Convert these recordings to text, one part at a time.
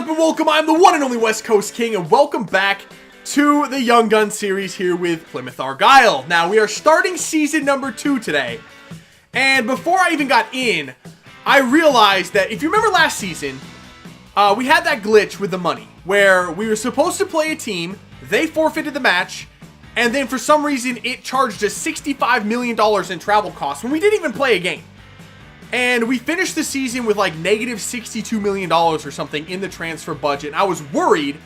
up and welcome? I'm the one and only West Coast King, and welcome back to the Young Gun series here with Plymouth Argyle. Now, we are starting season number 2 today, and before I even got in, I realized that if you remember last season, we had that glitch with the money, where we were supposed to play a team, they forfeited the match, and then for some reason, it charged us $65 million in travel costs when we didn't even play a game. And we finished the season with like negative $62 million or something in the transfer budget. And I was worried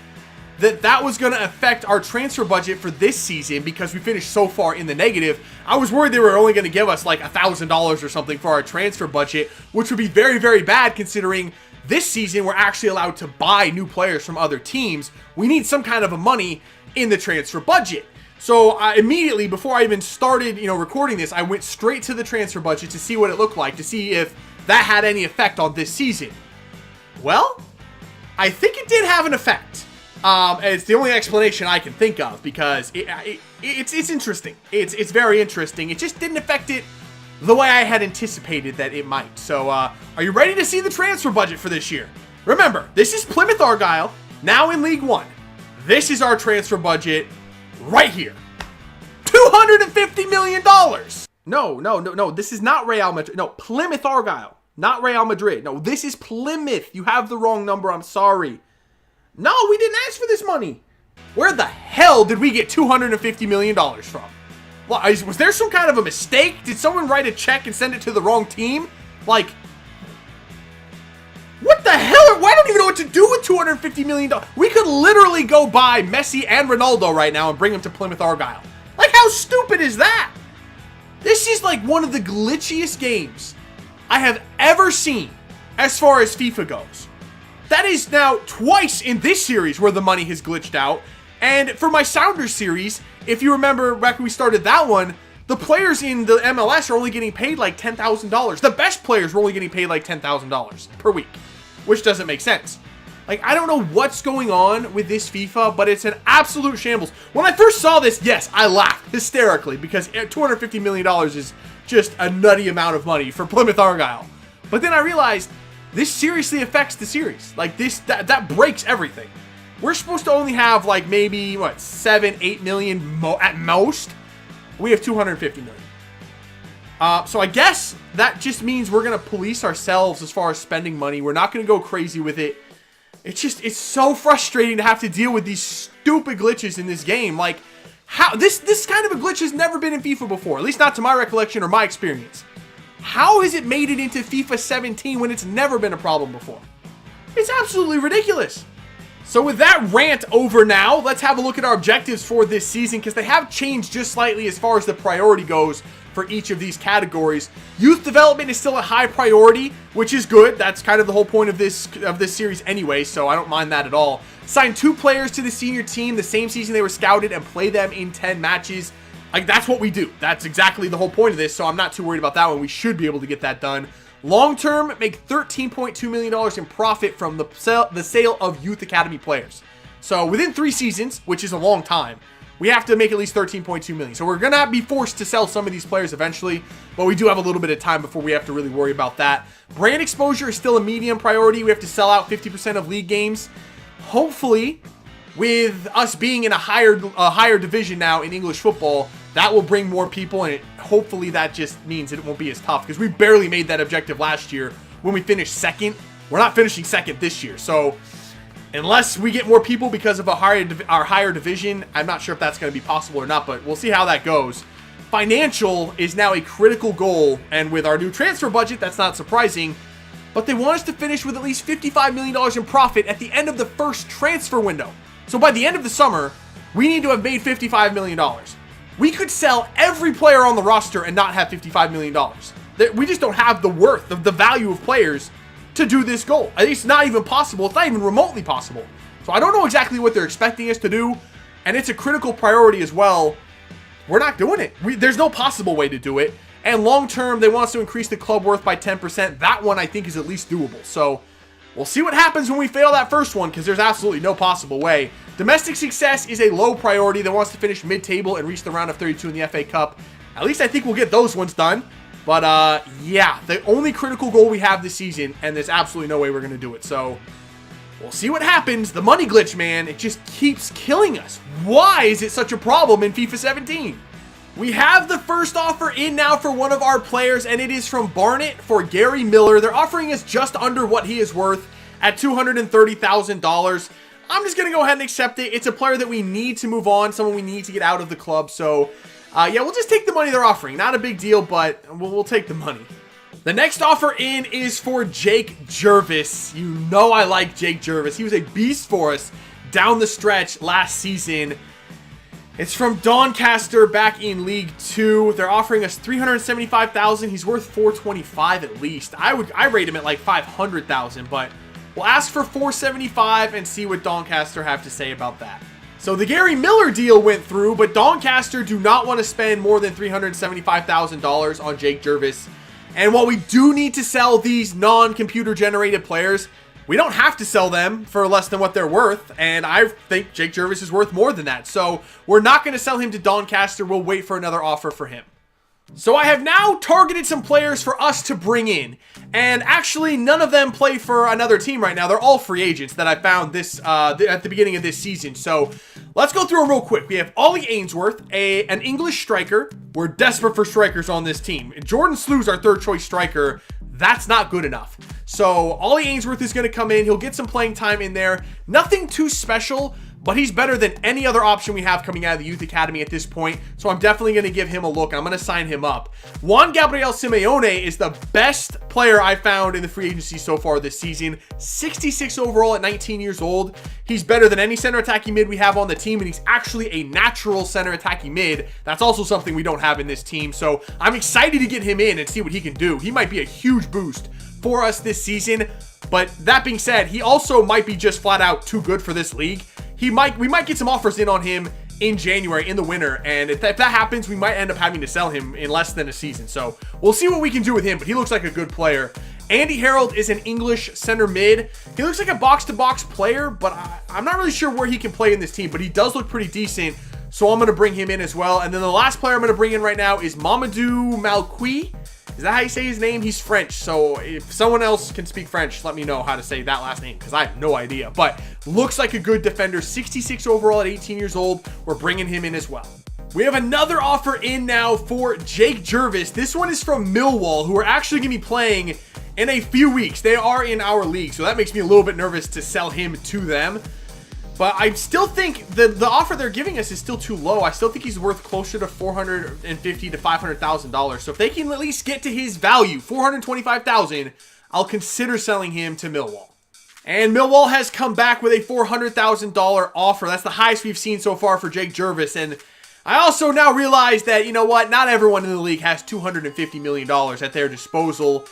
that that was going to affect our transfer budget for this season because we finished so far in the negative. I was worried they were only going to give us like $1,000 or something for our transfer budget, which would be very, very bad considering this season we're actually allowed to buy new players from other teams. We need some kind of a money in the transfer budget. So immediately, before I even started, recording this, I went straight to the transfer budget to see what it looked like, to see if that had any effect on this season. Well, I think it did have an effect. It's the only explanation I can think of, because it's interesting. It's very interesting. It just didn't affect it the way I had anticipated that it might. So, are you ready to see the transfer budget for this year? Remember, this is Plymouth Argyle, now in League One. This is our transfer budget right here. $250 million. No. This is not Real Madrid. No, Plymouth Argyle, not Real Madrid. No, this is Plymouth. You have the wrong number. I'm sorry. No, we didn't ask for this money. Where the hell did we get $250 million from? Well, was there some kind of a mistake? Did someone write a check and send it to the wrong team? Like, what the hell? I don't even know what to do with $250 million. We could literally go buy Messi and Ronaldo right now and bring them to Plymouth Argyle. Like, how stupid is that? This is like one of the glitchiest games I have ever seen as far as FIFA goes. That is now twice in this series where the money has glitched out. And for my Sounders series, if you remember back when we started that one, the players in the MLS are only getting paid like $10,000. The best players were only getting paid like $10,000 per week, which doesn't make sense. Like, I don't know what's going on with this FIFA, but it's an absolute shambles. When I first saw this, yes, I laughed hysterically because $250 million is just a nutty amount of money for Plymouth Argyle. But then I realized this seriously affects the series. Like, that breaks everything. We're supposed to only have like maybe, 7-8 million at most. We have 250 million. So I guess that just means we're going to police ourselves as far as spending money. We're not going to go crazy with it. It's so frustrating to have to deal with these stupid glitches in this game. Like, how this kind of a glitch has never been in FIFA before, at least not to my recollection or my experience. How has it made it into FIFA 17 when it's never been a problem before? It's absolutely ridiculous. So with that rant over now, let's have a look at our objectives for this season, because they have changed just slightly as far as the priority goes for each of these categories. Youth development is still a high priority, which is good. That's kind of the whole point of this series anyway, so I don't mind that at all. Sign 2 players to the senior team the same season they were scouted and play them in 10 matches. Like, that's what we do. That's exactly the whole point of this, so I'm not too worried about that one. We should be able to get that done. Long term, make $13.2 million in profit from the sale of youth academy players. So within 3 seasons, which is a long time, we have to make at least $13.2 million. So we're going to be forced to sell some of these players eventually, but we do have a little bit of time before we have to really worry about that. Brand exposure is still a medium priority. We have to sell out 50% of league games. Hopefully, with us being in a higher division now in English football, that will bring more people, and hopefully that just means it won't be as tough, because we barely made that objective last year when we finished second. We're not finishing second this year, so unless we get more people because of our higher division, I'm not sure if that's going to be possible or not, but we'll see how that goes. Financial is now a critical goal, and with our new transfer budget, that's not surprising, but they want us to finish with at least $55 million in profit at the end of the first transfer window. So by the end of the summer, we need to have made $55 million. We could sell every player on the roster and not have $55 million. We just don't have the worth of the value of players to do this goal. It's not even possible. It's not even remotely possible. So I don't know exactly what they're expecting us to do, and it's a critical priority as well. We're not doing it. There's no possible way to do it. And long term, they want us to increase the club worth by 10%. That one I think is at least doable. So we'll see what happens when we fail that first one, because there's absolutely no possible way. Domestic success is a low priority. They want us to finish mid-table and reach the round of 32 in the FA Cup. At least I think we'll get those ones done. But, yeah, the only critical goal we have this season, and there's absolutely no way we're going to do it. So, We'll see what happens. The money glitch, man, it just keeps killing us. Why is it such a problem in FIFA 17? We have the first offer in now for one of our players, and it is from Barnet for Gary Miller. They're offering us just under what he is worth at $230,000. I'm just going to go ahead and accept it. It's a player that we need to move on, someone we need to get out of the club. So, yeah, we'll just take the money they're offering. Not a big deal, but we'll take the money. The next offer in is for Jake Jervis. You know I like Jake Jervis. He was a beast for us down the stretch last season. It's from Doncaster back in League 2. They're offering us $375,000. He's worth $425 at least. I rate him at like $500,000, but we'll ask for $475 and see what Doncaster have to say about that. So the Gary Miller deal went through, but Doncaster do not want to spend more than $375,000 on Jake Jervis. And while we do need to sell these non-computer generated players, we don't have to sell them for less than what they're worth. And I think Jake Jervis is worth more than that. So we're not going to sell him to Doncaster. We'll wait for another offer for him. So I have now targeted some players for us to bring in. And actually, none of them play for another team right now. They're all free agents that I found this at the beginning of this season. So let's go through them real quick. We have Ollie Ainsworth, an English striker. We're desperate for strikers on this team. Jordan Slew's our third choice striker. That's not good enough. So Ollie Ainsworth is going to come in. He'll get some playing time in there. Nothing too special, but he's better than any other option we have coming out of the Youth Academy at this point. So I'm definitely going to give him a look. I'm going to sign him up. Juan Gabriel Simeone is the best player I found in the free agency so far this season. 66 overall at 19 years old. He's better than any center attacking mid we have on the team, and he's actually a natural center attacking mid. That's also something we don't have in this team. So I'm excited to get him in and see what he can do. He might be a huge boost for us this season. But that being said, he also might be just flat out too good for this league. We might get some offers in on him in January, in the winter, and if that happens, we might end up having to sell him in less than a season. So we'll see what we can do with him, but he looks like a good player. Andy Harold is an English center mid. He looks like a box-to-box player, but I'm not really sure where he can play in this team, but he does look pretty decent, so I'm going to bring him in as well. And then the last player I'm going to bring in right now is Mamadou Malqui. Is that how you say his name? He's French, so if someone else can speak French, let me know how to say that last name, because I have no idea. But looks like a good defender, 66 overall at 18 years old. We're bringing him in as well. We have another offer in now for Jake Jervis. This one is from Millwall, who are actually going to be playing in a few weeks. They are in our league, so that makes me a little bit nervous to sell him to them. But I still think the offer they're giving us is still too low. I still think he's worth closer to $450,000 to $500,000. So if they can at least get to his value, $425,000, I'll consider selling him to Millwall. And Millwall has come back with a $400,000 offer. That's the highest we've seen so far for Jake Jervis. And I also now realize that, you know what, not everyone in the league has $250 million at their disposal.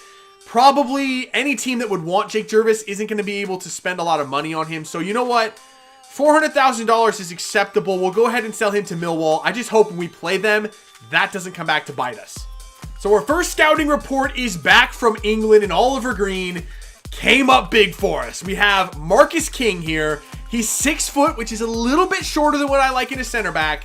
Probably any team that would want Jake Jervis isn't going to be able to spend a lot of money on him. So you know what? $400,000 is acceptable. We'll go ahead and sell him to Millwall. I just hope when we play them, that doesn't come back to bite us. So our first scouting report is back from England, and Oliver Green came up big for us. We have Marcus King here. He's 6 foot, which is a little bit shorter than what I like in a center back,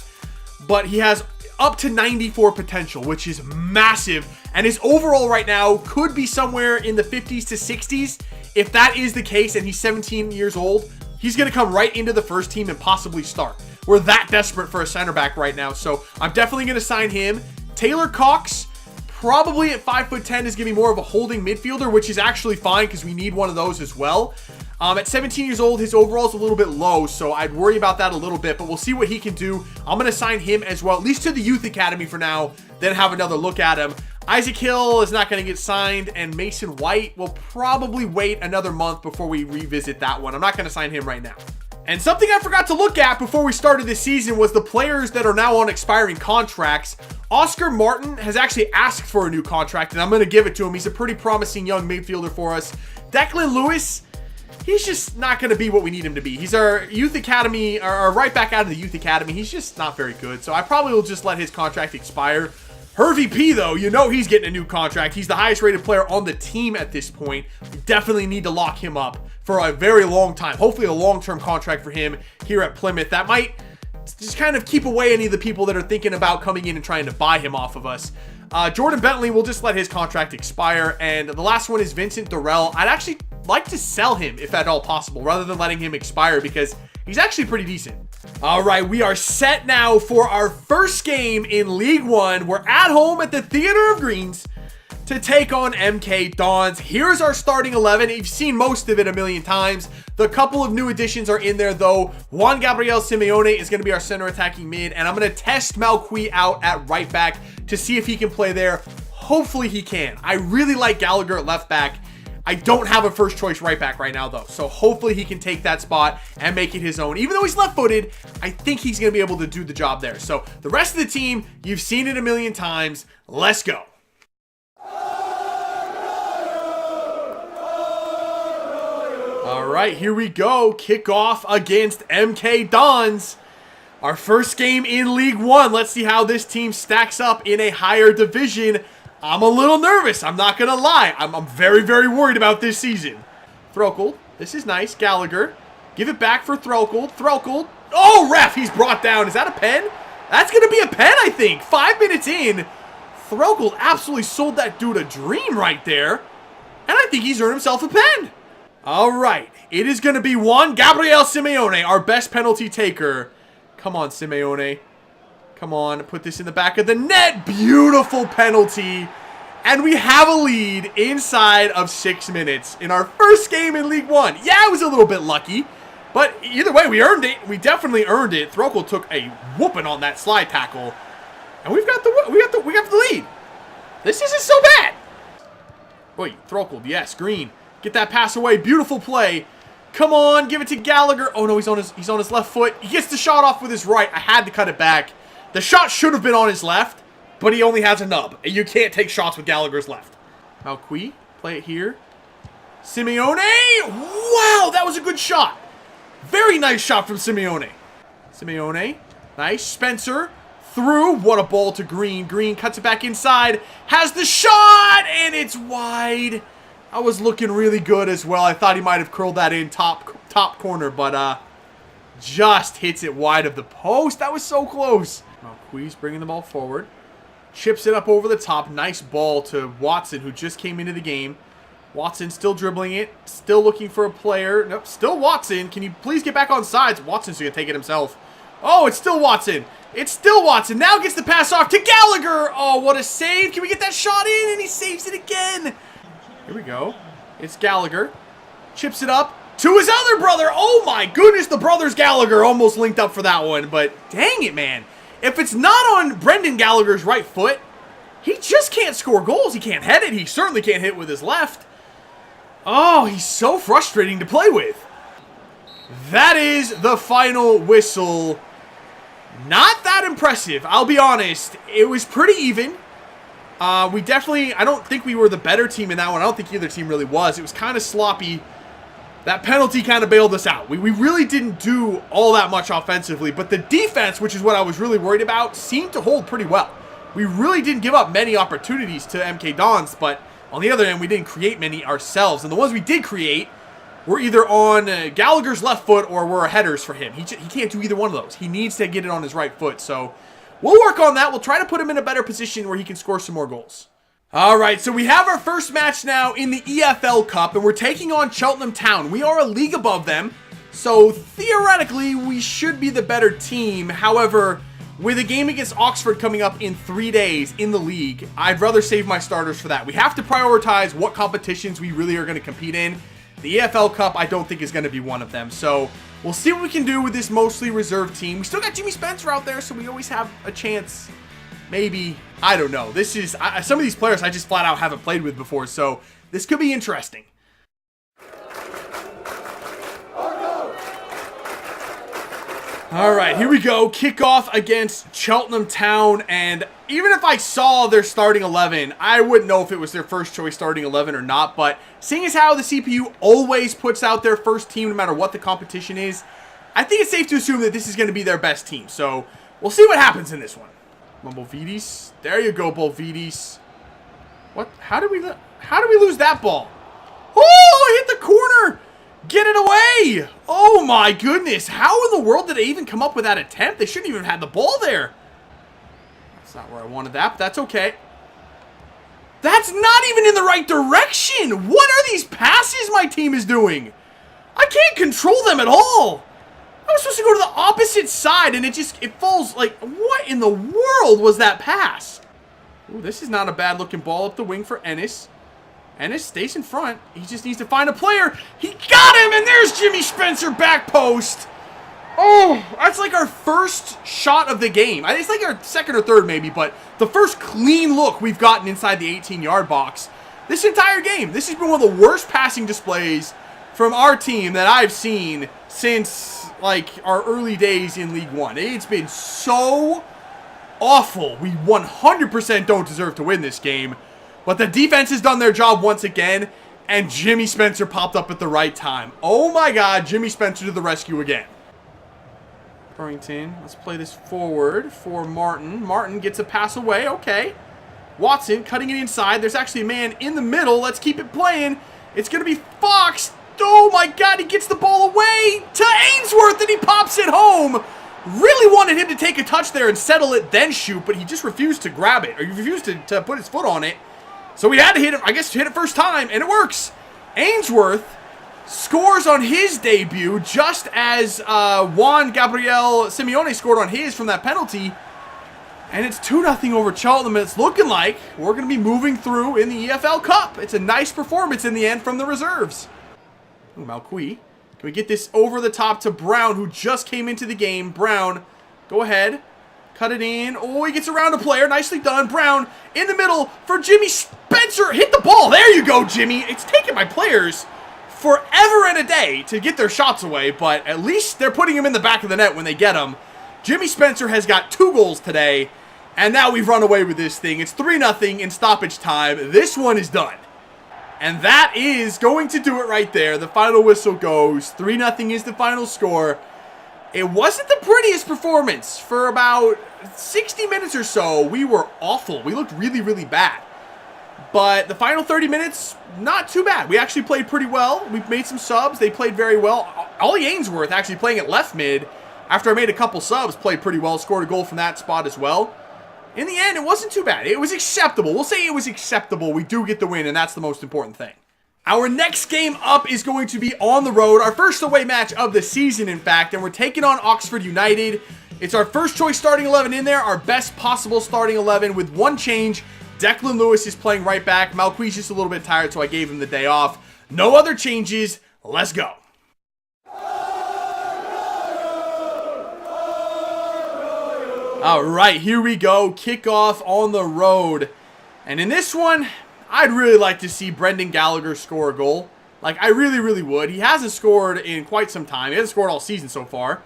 but he has up to 94 potential, which is massive. And his overall right now could be somewhere in the 50s to 60s. If that is the case and he's 17 years old, he's going to come right into the first team and possibly start. We're that desperate for a center back right now, so I'm definitely going to sign him. Taylor Cox, probably at 5'10", is going to be more of a holding midfielder, which is actually fine because we need one of those as well. At 17 years old, his overall is a little bit low, so I'd worry about that a little bit, but we'll see what he can do. I'm going to sign him as well, at least to the Youth Academy for now, then have another look at him. Isaac Hill is not going to get signed, and Mason White will probably wait another month before we revisit that one. I'm not going to sign him right now. And something I forgot to look at before we started this season was the players that are now on expiring contracts. Oscar Martin has actually asked for a new contract, and I'm going to give it to him. He's a pretty promising young midfielder for us. Declan Lewis, he's just not going to be what we need him to be. He's our Youth Academy, or right back out of the Youth Academy. He's just not very good, so I probably will just let his contract expire. Hervey P, though, you know he's getting a new contract. He's the highest rated player on the team at this point. We definitely need to lock him up for a very long time. Hopefully a long-term contract for him here at Plymouth. That might just kind of keep away any of the people that are thinking about coming in and trying to buy him off of us. Jordan Bentley, will just let his contract expire. And the last one is Vincent Durrell. I'd actually like to sell him if at all possible, rather than letting him expire, because he's actually pretty decent. All right, we are set now for our first game in League One. We're at home at the Theater of Greens to take on MK Dons. Here's our starting 11. You've seen most of it a million times. The couple of new additions are in there, though. Juan Gabriel Simeone is going to be our center attacking mid, and I'm going to test MacLeod out at right back to see if he can play there. Hopefully he can. I really like Gallagher at left back. I don't have a first choice right back right now, though, so hopefully he can take that spot and make it his own. Even though he's left-footed, I think he's going to be able to do the job there. So the rest of the team, you've seen it a million times. Let's go. All right, here we go. Kickoff against MK Dons. Our first game in League One. Let's see how this team stacks up in a higher division. I'm a little nervous. I'm not going to lie. I'm very, very worried about this season. Throkel. This is nice. Gallagher. Give it back for Throkel. Throkel. Oh, ref. He's brought down. Is that a pen? That's going to be a pen, I think. 5 minutes in. Throkel absolutely sold that dude a dream right there. And I think he's earned himself a pen. All right. It is going to be Juan Gabriel Simeone, our best penalty taker. Come on, Simeone. Come on, put this in the back of the net. Beautiful penalty. And we have a lead inside of 6 minutes in our first game in League One. Yeah, it was a little bit lucky, but either way, we earned it. We definitely earned it. Throkel took a whooping on that slide tackle, and we got the lead. This isn't so bad. Wait, Throkel, yes, Green. Get that pass away. Beautiful play. Come on, give it to Gallagher. Oh no, he's on his left foot. He gets the shot off with his right. I had to cut it back. The shot should have been on his left, but he only has a nub. And you can't take shots with Gallagher's left. MacLeod, play it here. Simeone. Wow, that was a good shot. Very nice shot from Simeone. Simeone. Nice. Spencer. Through. What a ball to Green. Green cuts it back inside. Has the shot, and it's wide. I was looking really good as well. I thought he might have curled that in top corner, but just hits it wide of the post. That was so close. MacLeod's bringing the ball forward. Chips it up over the top. Nice ball to Watson, who just came into the game. Watson still dribbling it. Still looking for a player. Nope, still Watson. Can you please get back on sides? Watson's going to take it himself. Oh, it's still Watson. It's still Watson. Now gets the pass off to Gallagher. Oh, what a save. Can we get that shot in? And he saves it again. Here we go. It's Gallagher. Chips it up to his other brother. Oh my goodness, the brothers Gallagher almost linked up for that one. But dang it, man. If it's not on Brendan Gallagher's right foot, he just can't score goals. He can't head it. He certainly can't hit with his left. Oh, he's so frustrating to play with. That is the final whistle. Not that impressive, I'll be honest. It was pretty even. We definitely, I don't think we were the better team in that one. I don't think either team really was. It was kind of sloppy. That penalty kind of bailed us out. We really didn't do all that much offensively, but the defense, which is what I was really worried about, seemed to hold pretty well. We really didn't give up many opportunities to MK Dons, but on the other hand, we didn't create many ourselves. And the ones we did create were either on Gallagher's left foot or were headers for him. He can't do either one of those. He needs to get it on his right foot. So we'll work on that. We'll try to put him in a better position where he can score some more goals. All right, so we have our first match now in the EFL Cup, and we're taking on Cheltenham Town. We are a league above them, so theoretically, we should be the better team. However, with a game against Oxford coming up in 3 days in the league, I'd rather save my starters for that. We have to prioritize what competitions we really are going to compete in. The EFL Cup, I don't think, is going to be one of them. So we'll see what we can do with this mostly reserved team. We still got Jimmy Spencer out there, so we always have a chance. Maybe. I don't know. This is some of these players I just flat out haven't played with before, so this could be interesting. All right, here we go. Kickoff against Cheltenham Town, and even if I saw their starting 11, I wouldn't know if it was their first choice starting 11 or not, but seeing as how the CPU always puts out their first team no matter what the competition is, I think it's safe to assume that this is going to be their best team, so we'll see what happens in this one. Bolvidis. There you go, Bolvidis. What? How did we lose that ball? Oh, hit the corner. Get it away. Oh my goodness. How in the world did they even come up with that attempt? They shouldn't even have had the ball there. That's not where I wanted that, but that's okay. That's not even in the right direction. What are these passes my team is doing? I can't control them at all. I was supposed to go to the opposite side, and it falls like, what in the world was that pass? Ooh, this is not a bad looking ball up the wing for Ennis. Ennis stays in front. He just needs to find a player. He got him, and there's Jimmy Spencer back post. Oh, that's like our first shot of the game. It's like our second or third maybe, but the first clean look we've gotten inside the 18-yard box this entire game. This has been one of the worst passing displays from our team that I've seen since like our early days in League One. It's been so awful. We 100% don't deserve to win this game, but the defense has done their job once again, and Jimmy Spencer popped up at the right time. Oh my God, Jimmy Spencer to the rescue again. Burrington, let's play this forward for Martin. Martin gets a pass away, okay. Watson cutting it inside. There's actually a man in the middle. Let's keep it playing. It's going to be Fox. Oh my God, he gets the ball away to Ainsworth, and he pops it home. Really wanted him to take a touch there and settle it, then shoot, but he just refused to grab it, or he refused to put his foot on it. So we had to hit it, I guess, hit it first time, and it works. Ainsworth scores on his debut just as Juan Gabriel Simeone scored on his from that penalty. And it's 2-0 over Cheltenham. It's looking like we're going to be moving through in the EFL Cup. It's a nice performance in the end from the reserves. Ooh, Malqui. Can we get this over the top to Brown, who just came into the game? Brown, go ahead. Cut it in. Oh, he gets around a player. Nicely done. Brown in the middle for Jimmy Spencer. Hit the ball. There you go, Jimmy. It's taken my players forever and a day to get their shots away, but at least they're putting him in the back of the net when they get him. Jimmy Spencer has got 2 goals today, and now we've run away with this thing. It's 3-0 in stoppage time. This one is done. And that is going to do it right there. The final whistle goes. 3-0 is the final score. It wasn't the prettiest performance. For about 60 minutes or so, we were awful. We looked really, really bad. But the final 30 minutes, not too bad. We actually played pretty well. We made some subs. They played very well. Ollie Ainsworth, actually playing at left mid, after I made a couple subs, played pretty well. Scored a goal from that spot as well. In the end, it wasn't too bad. It was acceptable. We'll say it was acceptable. We do get the win, and that's the most important thing. Our next game up is going to be on the road. Our first away match of the season, in fact, and we're taking on Oxford United. It's our first choice starting 11 in there, our best possible starting 11 with one change. Declan Lewis is playing right back. Malqui's just a little bit tired, so I gave him the day off. No other changes. Let's go. All right, here we go. Kickoff on the road. And in this one, I'd really like to see Brendan Gallagher score a goal. Like, I really, really would. He hasn't scored in quite some time. He hasn't scored all season so far.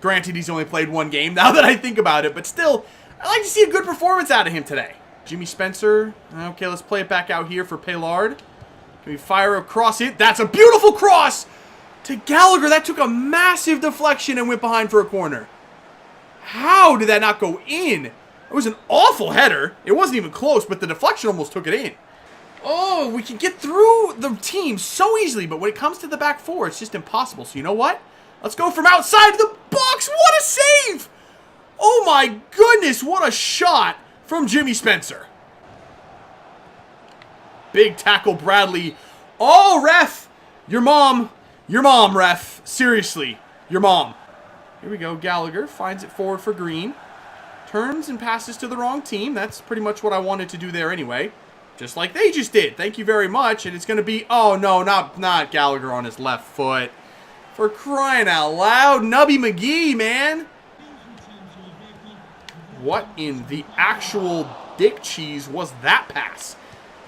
Granted, he's only played one game now that I think about it. But still, I'd like to see a good performance out of him today. Jimmy Spencer. Okay, let's play it back out here for Paylard. Can we fire across it? That's a beautiful cross to Gallagher. That took a massive deflection and went behind for a corner. How did that not go in? It was an awful header. It wasn't even close, but the deflection almost took it in. Oh, we can get through the team so easily, but when it comes to the back four, it's just impossible. So you know what? Let's go from outside the box. What a save! Oh my goodness, what a shot from Jimmy Spencer. Big tackle, Bradley. Oh, ref. Your mom, ref. Seriously, your mom. Here we go. Gallagher finds it forward for Green. Turns and passes to the wrong team. That's pretty much what I wanted to do there anyway. Just like they just did. Thank you very much. And it's going to be... Oh, no, not Gallagher on his left foot. For crying out loud. Nubby McGee, man. What in the actual dick cheese was that pass?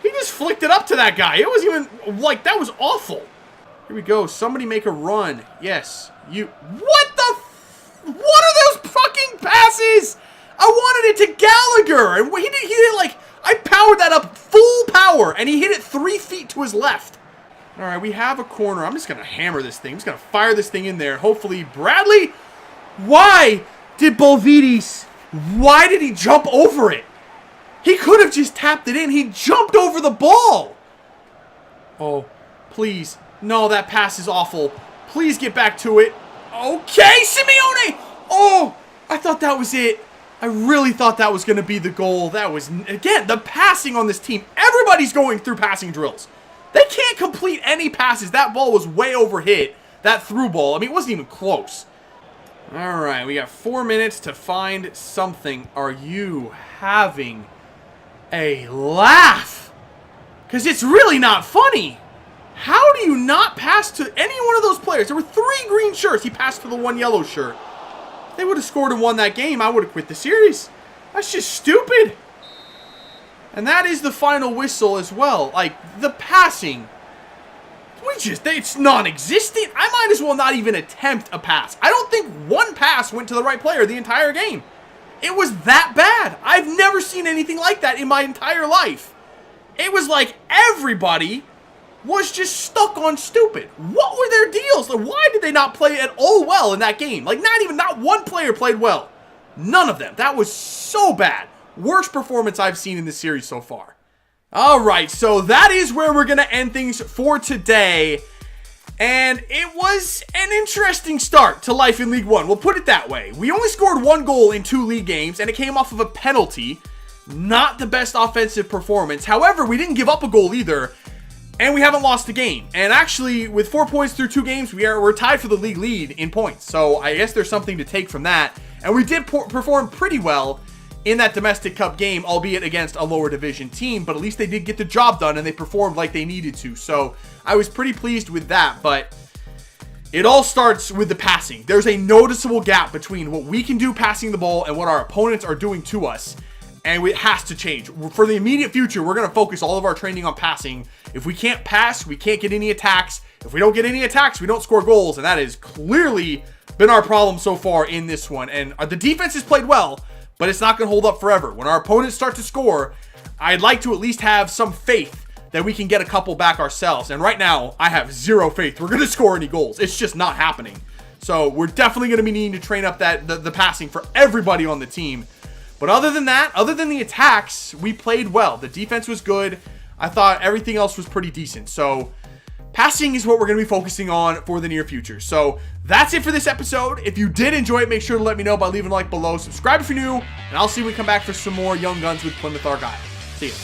He just flicked it up to that guy. It wasn't even... Like, that was awful. Here we go. Somebody make a run. Yes. You... What the... What are those fucking passes? I wanted it to Gallagher. And he did like... I powered that up full power. And he hit it 3 feet to his left. All right, we have a corner. I'm just going to hammer this thing. I'm just going to fire this thing in there. Hopefully, Bradley... Why did Bovidis... Why did he jump over it? He could have just tapped it in. He jumped over the ball. Oh, please. No, that pass is awful. Please get back to it. Okay, Simeone. Oh, I thought that was it. I really thought that was going to be the goal. That was, again, the passing on this team. Everybody's going through passing drills. They can't complete any passes. That ball was way overhit. That through ball, I mean, it wasn't even close. All right, we got 4 minutes to find something. Are you having a laugh? Because it's really not funny. How do you not pass to any one of those players? There were 3 green shirts. He passed to the 1 yellow shirt. If they would have scored and won that game, I would have quit the series. That's just stupid. And that is the final whistle as well. Like, the passing. It's non-existent. I might as well not even attempt a pass. I don't think one pass went to the right player the entire game. It was that bad. I've never seen anything like that in my entire life. It was like everybody was just stuck on stupid. What were their deals? Like, why did they not play at all well in that game? Like, not one player played well. None of them. That was so bad. Worst performance I've seen in this series so far. Alright, so that is where we're going to end things for today. And it was an interesting start to life in League One. We'll put it that way. We only scored 1 goal in 2 league games, and it came off of a penalty. Not the best offensive performance. However, we didn't give up a goal either, and we haven't lost a game. And actually, with 4 points through 2 games, we're tied for the league lead in points. So I guess there's something to take from that. And we did perform pretty well in that domestic cup game, albeit against a lower division team, but at least they did get the job done and they performed like they needed to. So I was pretty pleased with that, but it all starts with the passing. There's a noticeable gap between what we can do passing the ball and what our opponents are doing to us, and it has to change. For the immediate future, we're going to focus all of our training on passing. If we can't pass, we can't get any attacks. If we don't get any attacks, we don't score goals, and that has clearly been our problem so far in this one. And the defense has played well, but it's not going to hold up forever. When our opponents start to score, I'd like to at least have some faith that we can get a couple back ourselves. And right now, I have 0 faith we're going to score any goals. It's just not happening. So we're definitely going to be needing to train up the passing for everybody on the team. But other than that, other than the attacks, we played well. The defense was good. I thought everything else was pretty decent. So passing is what we're going to be focusing on for the near future. So that's it for this episode. If you did enjoy it, make sure to let me know by leaving a like below. Subscribe if you're new, and I'll see you when we come back for some more Young Guns with Plymouth Argyle. See ya.